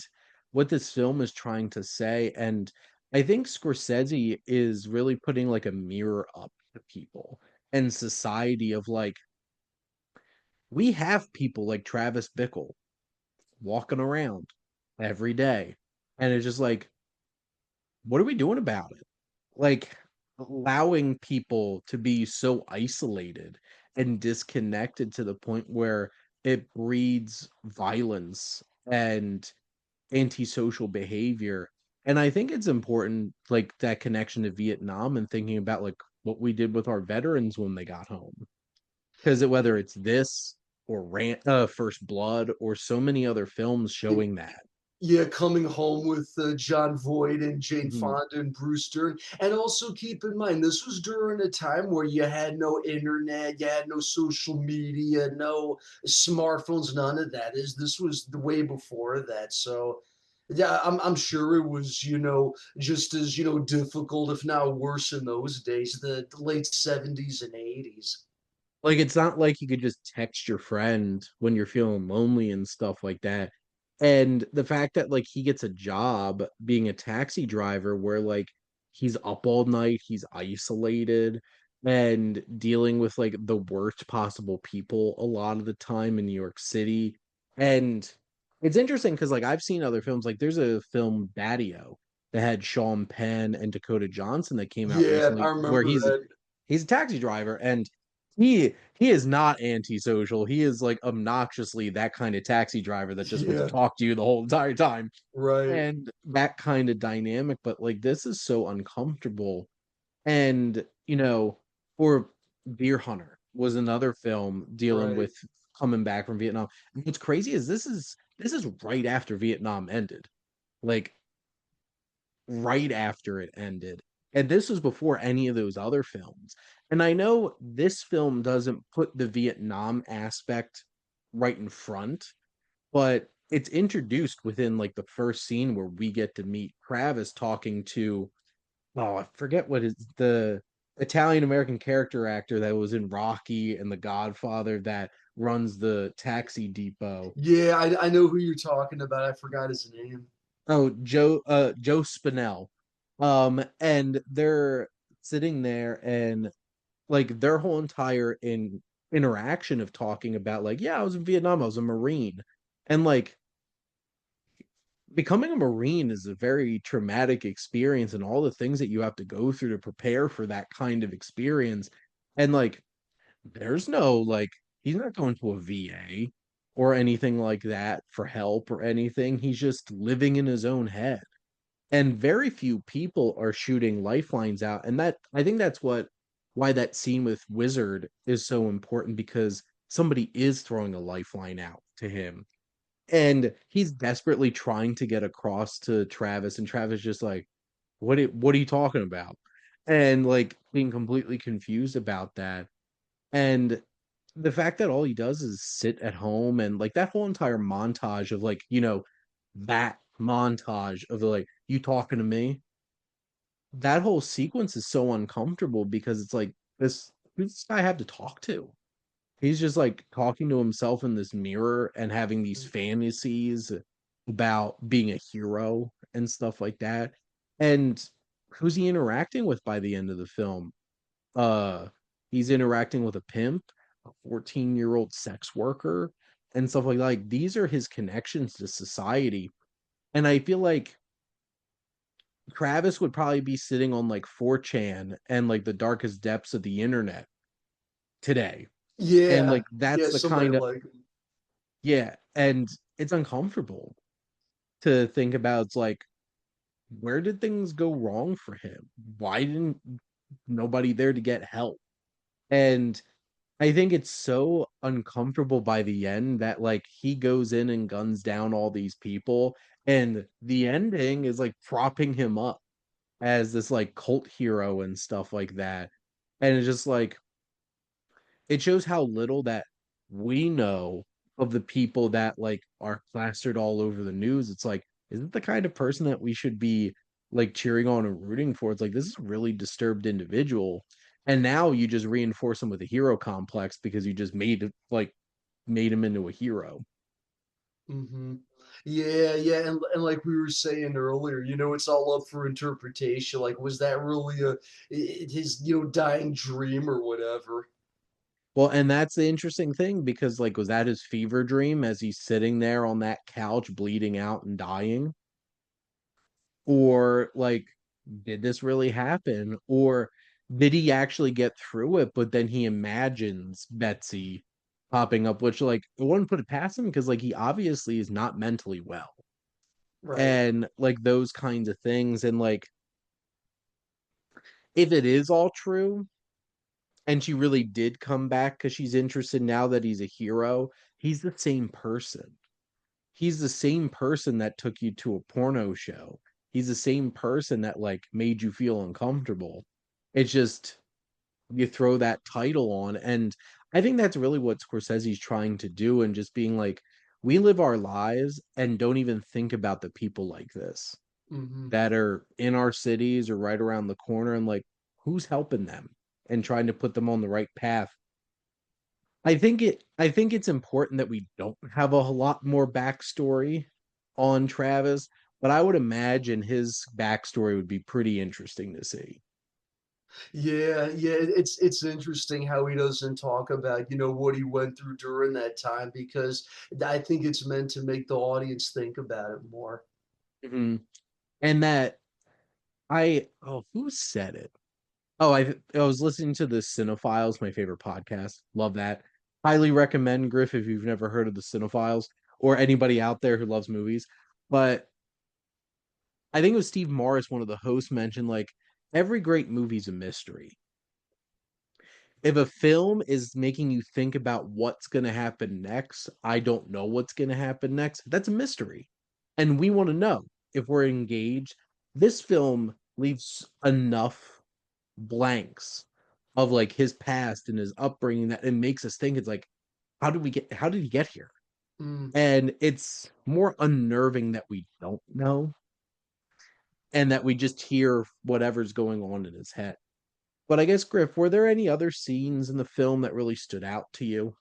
what this film is trying to say. And I think Scorsese is really putting like a mirror up to people and society of like, we have people like Travis Bickle walking around every day. And it's just like, what are we doing about it? Like allowing people to be so isolated and disconnected to the point where it breeds violence and antisocial behavior. And I think it's important, like that connection to Vietnam and thinking about like what we did with our veterans when they got home. Because whether it's this or First Blood or so many other films showing that. yeah, coming home with John Voight and Jane Mhm. Fonda and Bruce Dern. And also keep in mind, this was during a time where you had no internet, you had no social media, no smartphones, none of that. This was the way before that. So yeah, I'm sure it was, just as, difficult, if not worse in those days, the late 70s and 80s. Like it's not like you could just text your friend when you're feeling lonely and stuff like that. And the fact that like he gets a job being a taxi driver where like he's up all night, he's isolated and dealing with like the worst possible people a lot of the time in New York City. And it's interesting because like I've seen other films, like there's a film Daddio that had Sean Penn and Dakota Johnson that came out Yeah, I recently where remember he's that. he's a taxi driver and he is not antisocial. He is like obnoxiously that kind of taxi driver that just wants to Yeah, talk to you the whole entire time. right, And that kind of dynamic, but like this is so uncomfortable. And or Deer Hunter was another film dealing right. with coming back from Vietnam. And what's crazy is this is right after Vietnam ended. Like right after it ended. And this was before any of those other films. And I know this film doesn't put the Vietnam aspect right in front, but it's introduced within like the first scene where we get to meet Travis talking to, oh, I forget what is the Italian American character actor that was in Rocky and The Godfather that runs the taxi depot. Yeah, I know who you're talking about. I forgot his name. Oh, Joe Spinell. And they're sitting there and like their whole entire interaction of talking about like, yeah, I was in Vietnam, I was a Marine. And like becoming a Marine is a very traumatic experience and all the things that you have to go through to prepare for that kind of experience. And like there's no like he's not going to a VA or anything like that for help or anything. He's just living in his own head. And very few people are shooting lifelines out. And that I think that's what why that scene with Wizard is so important because somebody is throwing a lifeline out to him and he's desperately trying to get across to Travis, and Travis just like, what are you talking about? And like being completely confused about that. And the fact that all he does is sit at home and like that whole entire montage of like, that montage of the like, you talking to me? That whole sequence is so uncomfortable because it's like this who's this guy have to talk to? He's just like talking to himself in this mirror and having these fantasies about being a hero and stuff like that. And who's he interacting with by the end of the film? Uh he's interacting with a pimp, a 14-year-old sex worker, and stuff like that. Like these are his connections to society. And I feel like Travis would probably be sitting on like 4chan and like the darkest depths of the internet today. And Yeah, like that's yeah, the somebody kind of like him. yeah, and it's uncomfortable to think about. It's like, where did things go wrong for him? Why didn't nobody there to get help? And I think it's so uncomfortable by the end that like he goes in and guns down all these people, and the ending is like propping him up as this like cult hero and stuff like that. And it's just like it shows how little that we know of the people that like are plastered all over the news. It's like, isn't the kind of person that we should be like cheering on and rooting for? It's like this is a really disturbed individual. And now you just reinforce him with a hero complex because you just made him into a hero. Hmm. Yeah, yeah, and like we were saying earlier, it's all up for interpretation. Like, was that really his dying dream or whatever? Well, and that's the interesting thing because like was that his fever dream as he's sitting there on that couch bleeding out and dying? Or like did this really happen or did he actually get through it but then he imagines Betsy popping up, which like I wouldn't put it past him because like he obviously is not mentally well Right. and like those kinds of things. And like if it is all true and she really did come back because she's interested now that he's a hero, he's the same person. He's the same person that took you to a porno show. He's the same person that like made you feel uncomfortable. It's just you throw that title on, and I think that's really what Scorsese's trying to do, and just being like, we live our lives and don't even think about the people like this Hmm. that are in our cities or right around the corner, and like who's helping them and trying to put them on the right path. I think it's important that we don't have a lot more backstory on Travis, but I would imagine his backstory would be pretty interesting to see. Yeah, yeah, it's interesting how he doesn't talk about, what he went through during that time because I think it's meant to make the audience think about it more. Mhm. And that who said it? Oh, I was listening to the Cinephiles, my favorite podcast. Love that. Highly recommend Griff if you've never heard of the Cinephiles or anybody out there who loves movies. But I think it was Steve Morris, one of the hosts, mentioned like every great movie's a mystery. If a film is making you think about what's going to happen next, I don't know what's going to happen next. That's a mystery. And we want to know if we're engaged. This film leaves enough blanks of like his past and his upbringing that it makes us think it's like, how did he get here? Mm. And it's more unnerving that we don't know and that we just hear whatever's going on in his head. But I guess, Griff, were there any other scenes in the film that really stood out to you?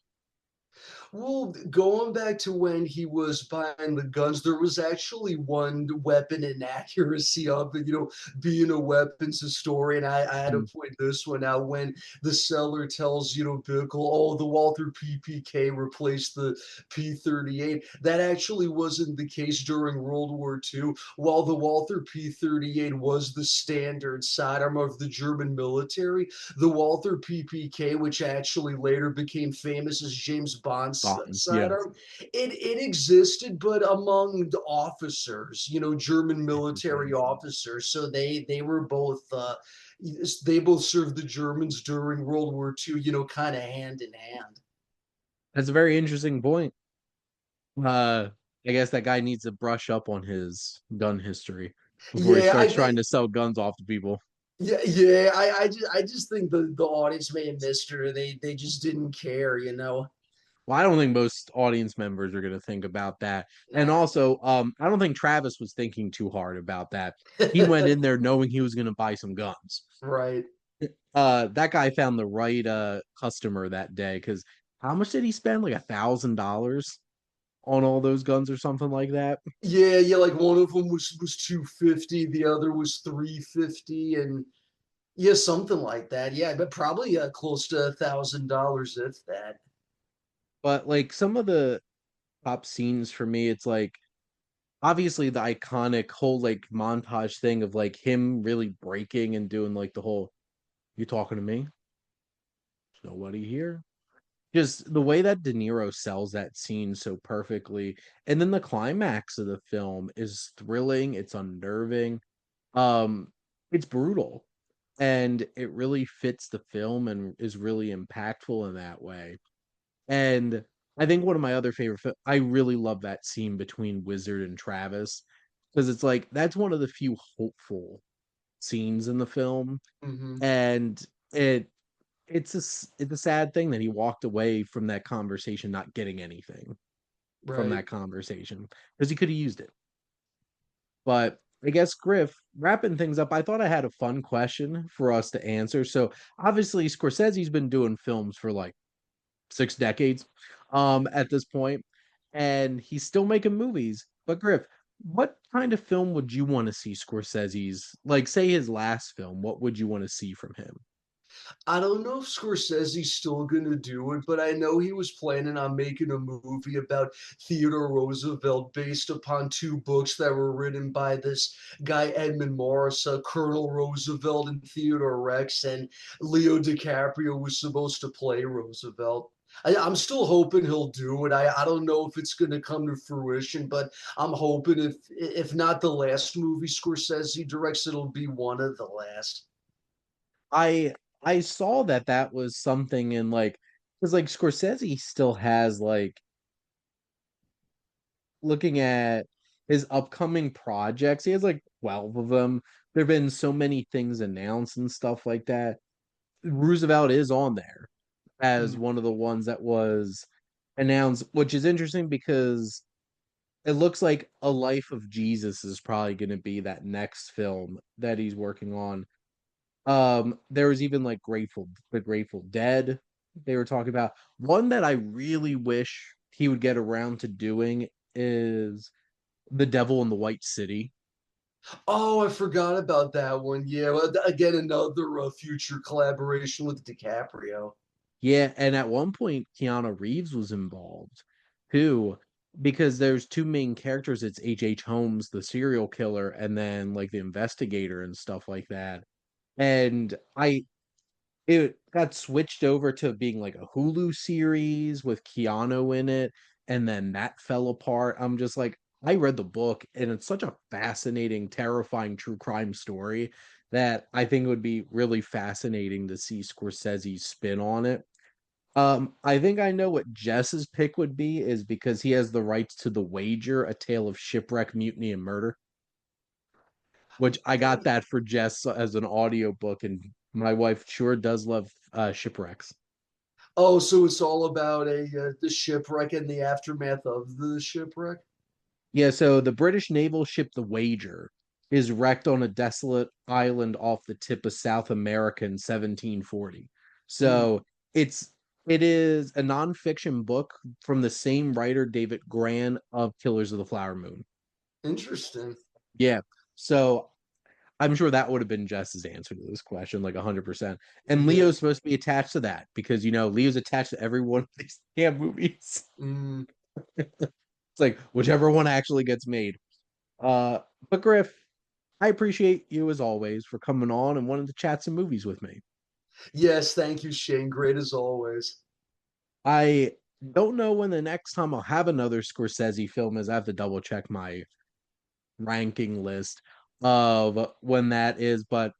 Well, going back to when he was buying the guns, there was actually one weapon inaccuracy of it, being a weapons historian. I had to Mm, point this one out when the seller tells, Bickle, oh, the Walther PPK replaced the P-38. That actually wasn't the case during World War II. While the Walther P-38 was the standard sidearm of the German military, the Walther PPK, which actually later became famous as James Bond's Bond, yes. sidearm, it existed, but among the officers, German military Infantry. officers. So they were both. They both served the Germans during World War II, kind of hand in hand. That's a very interesting point. Uh, I guess that guy needs to brush up on his gun history before he Yeah, starts trying to sell guns off to people. yeah. I just think the audience may have missed her. They just didn't care. Well, I don't think most audience members are going to think about that. And Nah. also, I don't think Travis was thinking too hard about that. He went in there knowing he was going to buy some guns. Right. That guy found the right customer that day because how much did he spend? Like $1,000 on all those guns or something like that. Yeah. Like one of them was 250, the other was 350, and yeah, something like that. Yeah, but probably close to $1,000 if that. But like some of the top scenes for me, it's like obviously the iconic whole like montage thing of like him really breaking and doing like the whole "you talking to me? There's nobody here." Just the way that De Niro sells that scene so perfectly, and then the climax of the film is thrilling. It's unnerving. Um, it's brutal, and it really fits the film and is really impactful in that way. And I think one of my other I really love that scene between Wizard and Travis because it's like that's one of the few hopeful scenes in the film, Hmm. and it's a sad thing that he walked away from that conversation not getting anything from Right. that conversation because he could have used it. But I guess Griff, wrapping things up, I thought I had a fun question for us to answer. So obviously Scorsese's been doing films for like 6 decades at this point, and he's still making movies. But Griff, what kind of film would you want to see Scorsese's like say his last film? What would you want to see from him? I don't know if Scorsese's still gonna do it, but I know he was planning on making a movie about Theodore Roosevelt based upon two books that were written by this guy Edmund Morris, Colonel Roosevelt and Theodore Rex, and Leo DiCaprio was supposed to play Roosevelt. I'm still hoping he'll do it. I don't know if it's going to come to fruition, but I'm hoping if not the last movie Scorsese directs, it'll be one of the last. I I saw that that was something in like because like Scorsese still has like looking at his upcoming projects, he has like 12 of them. There have been so many things announced and stuff like that. Roosevelt is on there as Mm. one of the ones that was announced, which is interesting because it looks like A Life of Jesus is probably going to be that next film that he's working on. There was even like the Grateful Dead they were talking about. One that I really wish he would get around to doing is The Devil in the White City. Oh, I forgot about that one. Yeah, well, again, another future collaboration with DiCaprio. Yeah, and at one point Keanu Reeves was involved too, because there's two main characters. It's H. Holmes, the serial killer, and then like the investigator and stuff like that. And I it got switched over to being like a Hulu series with Keanu in it, and then that fell apart. I'm just like, I read the book, and it's such a fascinating, terrifying true crime story that I think it would be really fascinating to see Scorsese's spin on it. I think I know what Jess's pick would be is because he has the rights to The Wager, a tale of shipwreck, mutiny, and murder. which I got Okay. that for Jess as an audiobook, and my wife sure does love shipwrecks. Oh, so it's all about a the shipwreck and the aftermath of the shipwreck. Yeah, so the British naval ship the Wager is wrecked on a desolate island off the tip of South America in 1740. Hmm, So it is a nonfiction book from the same writer, David Gran of Killers of the Flower Moon. interesting. Yeah. So I'm sure that would have been Jess's answer to this question, like 100%. And Yeah. Leo's supposed to be attached to that because, Leo's attached to every one of these damn movies. Mm. It's like whichever one actually gets made. Uh, but Griff, I appreciate you as always for coming on and wanting to chat some movies with me. Yes, thank you, Shane. Great as always. I don't know when the next time I'll have another Scorsese film is. I have to double check my ranking list of when that is, but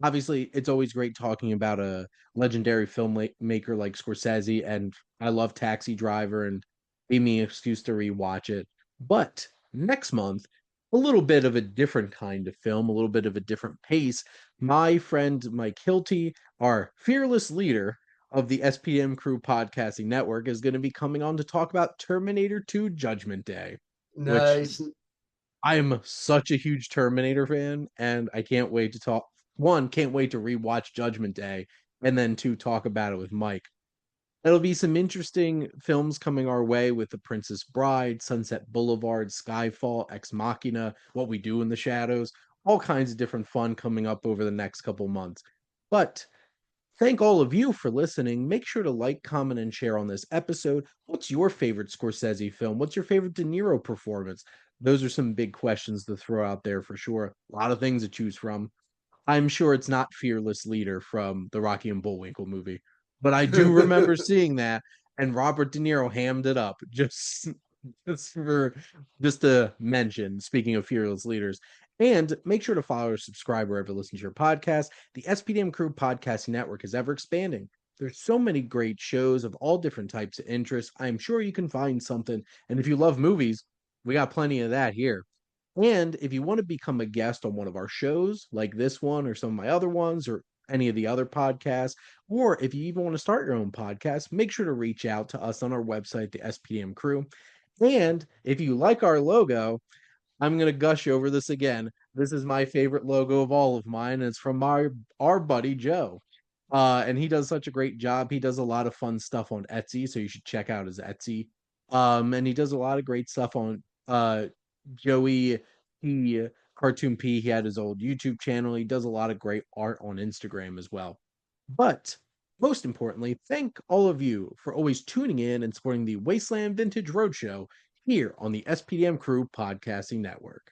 obviously it's always great talking about a legendary filmmaker like Scorsese, and I love Taxi Driver and gave me an excuse to rewatch it. But next month, a little bit of a different kind of film, a little bit of a different pace. My friend Mike Hilty, our fearless leader of the SPM Crew Podcasting Network, is going to be coming on to talk about Terminator 2 Judgment Day, which Nice. I am such a huge Terminator fan, and I can't wait to talk. One, can't wait to rewatch Judgment Day, and then two, talk about it with Mike. There'll be some interesting films coming our way with The Princess Bride, Sunset Boulevard, Skyfall, Ex Machina, What We Do in the Shadows, all kinds of different fun coming up over the next couple months. But thank all of you for listening. Make sure to like, comment, and share on this episode. What's your favorite Scorsese film? What's your favorite De Niro performance? Those are some big questions to throw out there for sure. A lot of things to choose from. I'm sure it's not Fearless Leader from the Rocky and Bullwinkle movie, but I do remember seeing that, and Robert De Niro hammed it up just for just to mention. Speaking of Fearless Leaders, and make sure to follow or subscribe wherever you listen to your podcast. The SPDM Crew Podcasting Network is ever expanding. There's so many great shows of all different types of interests. I'm sure you can find something, and if you love movies, we got plenty of that here. And if you want to become a guest on one of our shows, like this one or some of my other ones or any of the other podcasts, or if you even want to start your own podcast, make sure to reach out to us on our website, the SPDM Crew. And if you like our logo, I'm gonna gush over this again. This is my favorite logo of all of mine. And it's from our buddy Joe. And he does such a great job. He does a lot of fun stuff on Etsy, so you should check out his Etsy. And he does a lot of great stuff on Joey he Cartoon P. He had his old YouTube channel. He does a lot of great art on Instagram as well. But most importantly, thank all of you for always tuning in and supporting the Wasteland Vintage Roadshow here on the SPDM Crew Podcasting Network.